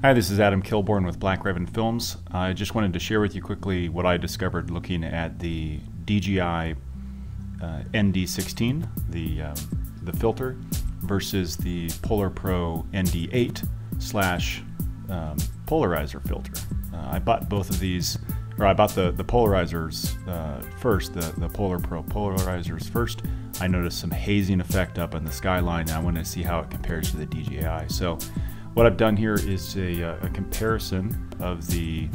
Hi, this is Adam Kilborn with Black Raven Films. I just wanted to share with you quickly what I discovered looking at the DJI ND16, the filter, versus the PolarPro ND8 slash polarizer filter. I bought both of these, or I bought the polarizers first, the PolarPro polarizers first. I noticed some hazing effect up in the skyline, and I wanted to see how it compares to the DJI. So what I've done here is a comparison of the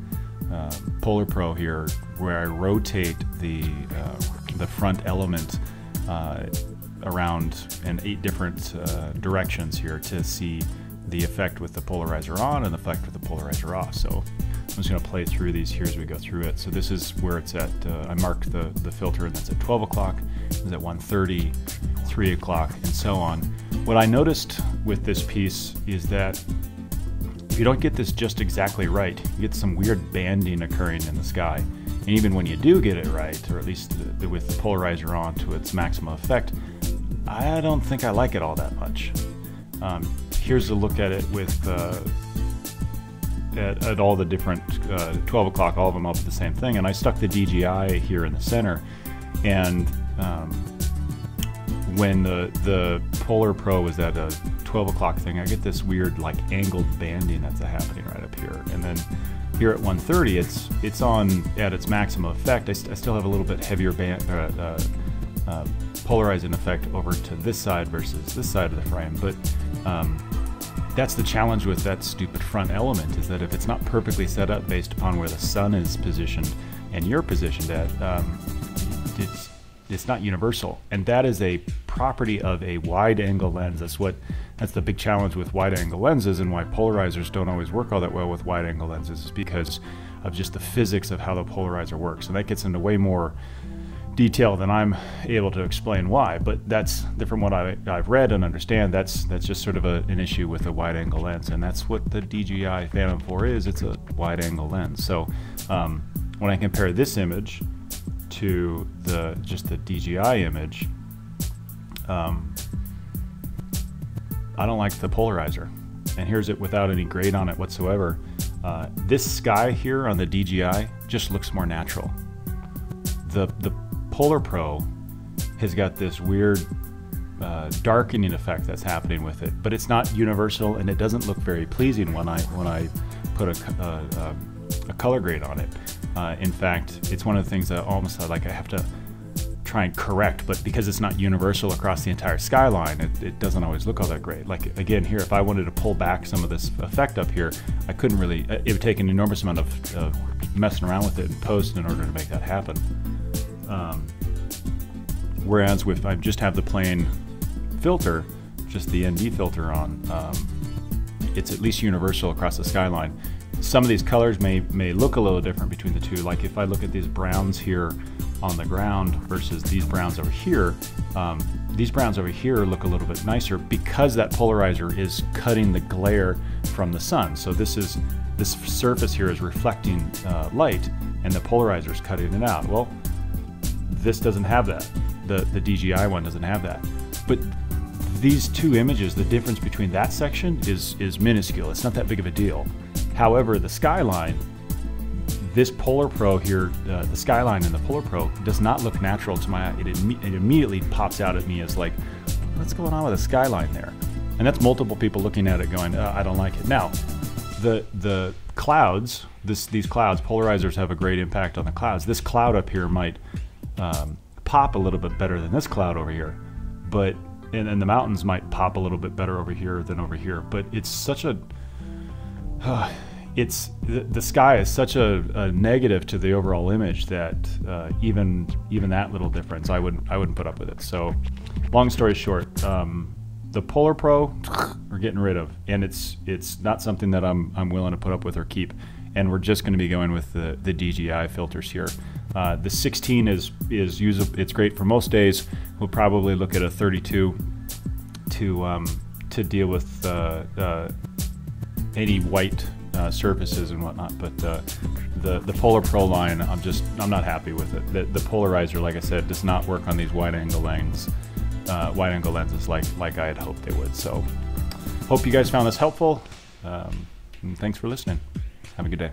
PolarPro here, where I rotate the front element around in 8 different directions here to see the effect with the polarizer on and the effect with the polarizer off. So I'm just going to play through these here as we go through it. So this is where it's at. I marked the filter, and that's at 12 o'clock, it's at 1:30, 3 o'clock, and so on. What I noticed with this piece is that if you don't get this just exactly right, you get some weird banding occurring in the sky. And even when you do get it right, or at least with the polarizer on to its maximum effect, I don't think I like it all that much. Here's a look at it with at all the different 12 o'clock, all of them up at the same thing. And I stuck the DJI here in the center, and when the PolarPro was at a 12 o'clock thing, I get this weird like angled banding that's happening right up here. And then here at 1:30, it's on at its maximum effect. I still have a little bit heavier polarizing effect over to this side versus this side of the frame. But that's the challenge with that stupid front element, is that if it's not perfectly set up based upon where the sun is positioned and you're positioned at, it's not universal. And that is a property of a wide angle lens. That's the big challenge with wide angle lenses, and why polarizers don't always work all that well with wide angle lenses, is because of just the physics of how the polarizer works. And that gets into way more detail than I'm able to explain why, but that's from what I've read and understand. That's just sort of an issue with a wide angle lens, and that's what the DJI Phantom 4 is. It's a wide angle lens. So when I compare this image to just the DJI image, I don't like the polarizer. And here's it without any grade on it whatsoever. This sky here on the DJI just looks more natural. The PolarPro has got this weird darkening effect that's happening with it, but it's not universal, and it doesn't look very pleasing when I put a color grade on it. In fact, it's one of the things that almost like I have to try and correct, but because it's not universal across the entire skyline, it doesn't always look all that great. Like again here, if I wanted to pull back some of this effect up here, I couldn't really. It would take an enormous amount of messing around with it in post in order to make that happen. Whereas if I just have the plain filter, just the ND filter on, it's at least universal across the skyline. Some of these colors may look a little different between the two. Like if I look at these browns here on the ground versus these browns over here, these browns over here look a little bit nicer because that polarizer is cutting the glare from the sun. So this surface here is reflecting light, and the polarizer is cutting it out. Well, this doesn't have that. The DJI one doesn't have that. But these two images, the difference between that section is minuscule. It's not that big of a deal. However, the skyline, this PolarPro here, the skyline in the PolarPro does not look natural to my eye. It immediately pops out at me as like, what's going on with the skyline there? And that's multiple people looking at it going, I don't like it. Now, the clouds, these clouds, polarizers have a great impact on the clouds. This cloud up here might pop a little bit better than this cloud over here, but and the mountains might pop a little bit better over here than over here. But it's such a the sky is such a negative to the overall image that even that little difference, I wouldn't put up with it. So long story short, the PolarPro we're getting rid of, and it's not something that I'm willing to put up with or keep. And we're just going to be going with the DJI filters here. The 16 is usable. It's great for most days. We'll probably look at a 32 to deal with any white surfaces and whatnot. But the PolarPro line, I'm not happy with it. The polarizer, like I said, does not work on these wide angle lenses like I had hoped they would. So hope you guys found this helpful. And thanks for listening. Have a good day.